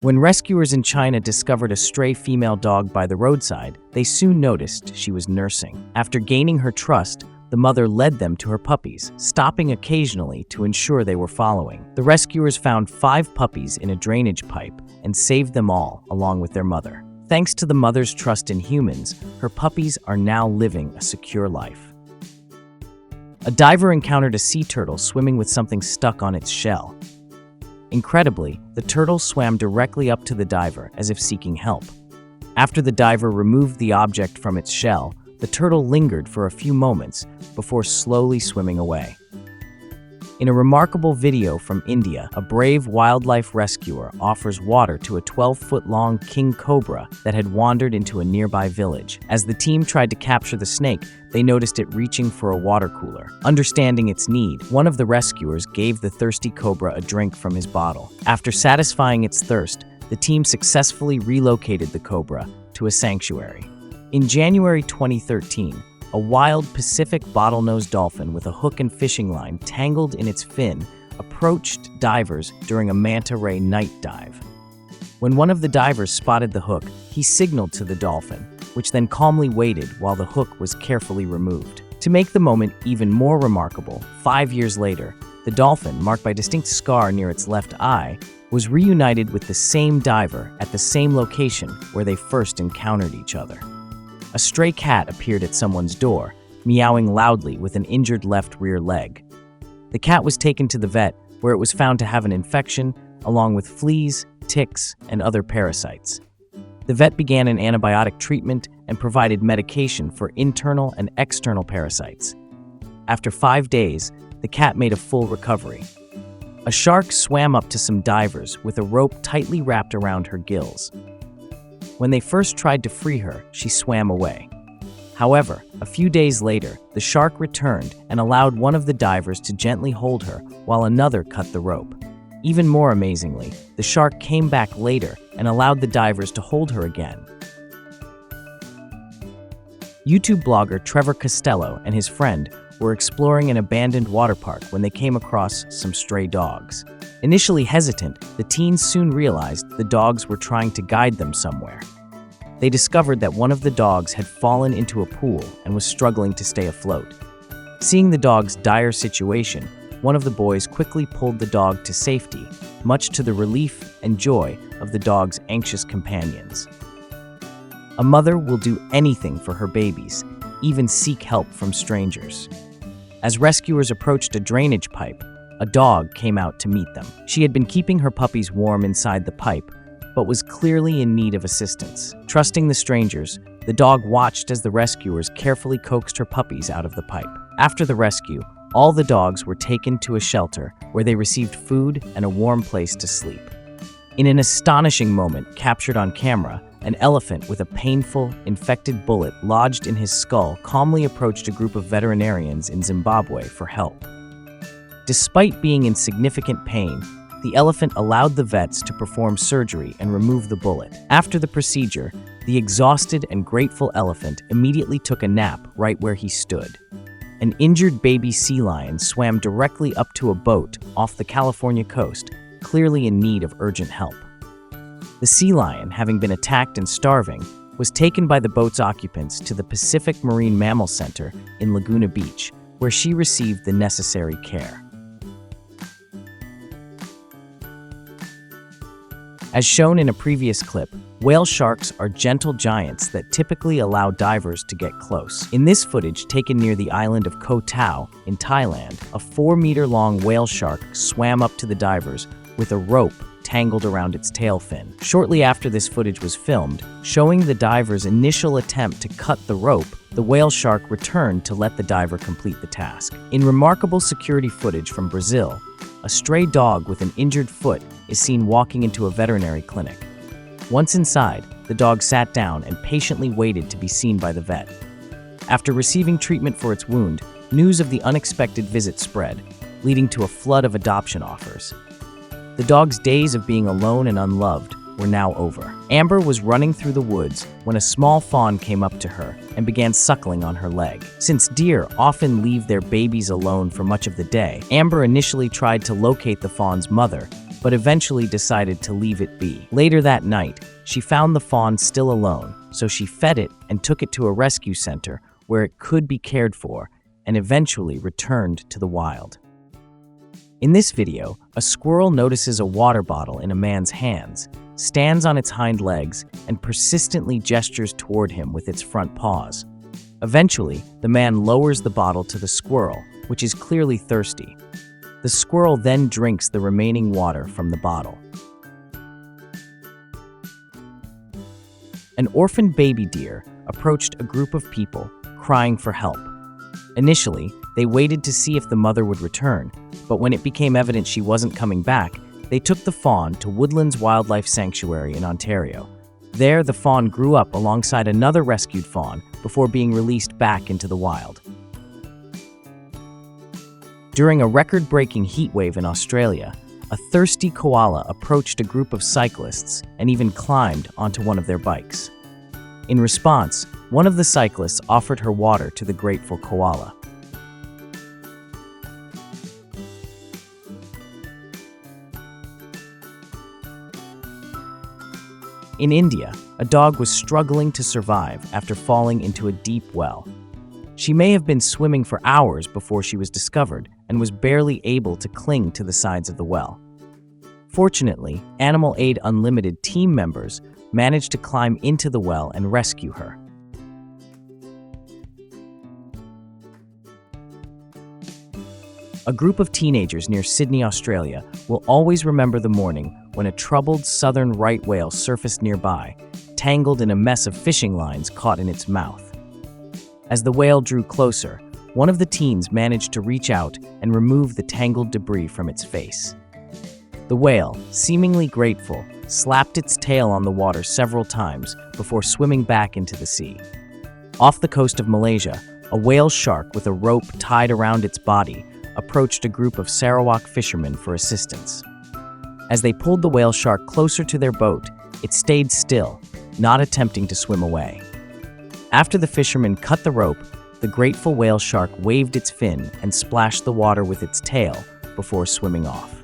When rescuers in China discovered a stray female dog by the roadside, they soon noticed she was nursing. After gaining her trust, the mother led them to her puppies, stopping occasionally to ensure they were following. The rescuers found 5 puppies in a drainage pipe and saved them all, along with their mother. Thanks to the mother's trust in humans, her puppies are now living a secure life. A diver encountered a sea turtle swimming with something stuck on its shell. Incredibly, the turtle swam directly up to the diver as if seeking help. After the diver removed the object from its shell, the turtle lingered for a few moments before slowly swimming away. In a remarkable video from India, a brave wildlife rescuer offers water to a 12-foot-long king cobra that had wandered into a nearby village. As the team tried to capture the snake, they noticed it reaching for a water cooler. Understanding its need, one of the rescuers gave the thirsty cobra a drink from his bottle. After satisfying its thirst, the team successfully relocated the cobra to a sanctuary. In January 2013, a wild Pacific bottlenose dolphin with a hook and fishing line tangled in its fin approached divers during a manta ray night dive. When one of the divers spotted the hook, he signaled to the dolphin, which then calmly waited while the hook was carefully removed. To make the moment even more remarkable, 5 years later, the dolphin, marked by a distinct scar near its left eye, was reunited with the same diver at the same location where they first encountered each other. A stray cat appeared at someone's door, meowing loudly with an injured left rear leg. The cat was taken to the vet, where it was found to have an infection, along with fleas, ticks, and other parasites. The vet began an antibiotic treatment and provided medication for internal and external parasites. After 5 days, the cat made a full recovery. A shark swam up to some divers with a rope tightly wrapped around her gills. When they first tried to free her, she swam away. However, a few days later, the shark returned and allowed one of the divers to gently hold her while another cut the rope. Even more amazingly, the shark came back later and allowed the divers to hold her again. YouTube blogger Trevor Costello and his friend were exploring an abandoned water park when they came across some stray dogs. Initially hesitant, the teens soon realized the dogs were trying to guide them somewhere. They discovered that one of the dogs had fallen into a pool and was struggling to stay afloat. Seeing the dog's dire situation, one of the boys quickly pulled the dog to safety, much to the relief and joy of the dog's anxious companions. A mother will do anything for her babies, even seek help from strangers. As rescuers approached a drainage pipe, a dog came out to meet them. She had been keeping her puppies warm inside the pipe, but was clearly in need of assistance. Trusting the strangers, the dog watched as the rescuers carefully coaxed her puppies out of the pipe. After the rescue, all the dogs were taken to a shelter where they received food and a warm place to sleep. In an astonishing moment captured on camera, an elephant with a painful, infected bullet lodged in his skull calmly approached a group of veterinarians in Zimbabwe for help. Despite being in significant pain, the elephant allowed the vets to perform surgery and remove the bullet. After the procedure, the exhausted and grateful elephant immediately took a nap right where he stood. An injured baby sea lion swam directly up to a boat off the California coast, clearly in need of urgent help. The sea lion, having been attacked and starving, was taken by the boat's occupants to the Pacific Marine Mammal Center in Laguna Beach, where she received the necessary care. As shown in a previous clip, whale sharks are gentle giants that typically allow divers to get close. In this footage taken near the island of Koh Tao in Thailand, a 4-meter-long whale shark swam up to the divers with a rope tangled around its tail fin. Shortly after this footage was filmed, showing the diver's initial attempt to cut the rope, the whale shark returned to let the diver complete the task. In remarkable security footage from Brazil, a stray dog with an injured foot is seen walking into a veterinary clinic. Once inside, the dog sat down and patiently waited to be seen by the vet. After receiving treatment for its wound, news of the unexpected visit spread, leading to a flood of adoption offers. The dog's days of being alone and unloved were now over. Amber was running through the woods when a small fawn came up to her and began suckling on her leg. Since deer often leave their babies alone for much of the day, Amber initially tried to locate the fawn's mother, but eventually decided to leave it be. Later that night, she found the fawn still alone, so she fed it and took it to a rescue center where it could be cared for and eventually returned to the wild. In this video, a squirrel notices a water bottle in a man's hands, stands on its hind legs, and persistently gestures toward him with its front paws. Eventually, the man lowers the bottle to the squirrel, which is clearly thirsty. The squirrel then drinks the remaining water from the bottle. An orphaned baby deer approached a group of people, crying for help. Initially, they waited to see if the mother would return, but when it became evident she wasn't coming back, they took the fawn to Woodlands Wildlife Sanctuary in Ontario. There, the fawn grew up alongside another rescued fawn before being released back into the wild. During a record-breaking heat wave in Australia, a thirsty koala approached a group of cyclists and even climbed onto one of their bikes. In response, one of the cyclists offered her water to the grateful koala. In India, a dog was struggling to survive after falling into a deep well. She may have been swimming for hours before she was discovered and was barely able to cling to the sides of the well. Fortunately, Animal Aid Unlimited team members managed to climb into the well and rescue her. A group of teenagers near Sydney, Australia, will always remember the morning when a troubled southern right whale surfaced nearby, tangled in a mess of fishing lines caught in its mouth. As the whale drew closer, one of the teens managed to reach out and remove the tangled debris from its face. The whale, seemingly grateful, slapped its tail on the water several times before swimming back into the sea. Off the coast of Malaysia, a whale shark with a rope tied around its body approached a group of Sarawak fishermen for assistance. As they pulled the whale shark closer to their boat, it stayed still, not attempting to swim away. After the fishermen cut the rope, the grateful whale shark waved its fin and splashed the water with its tail before swimming off.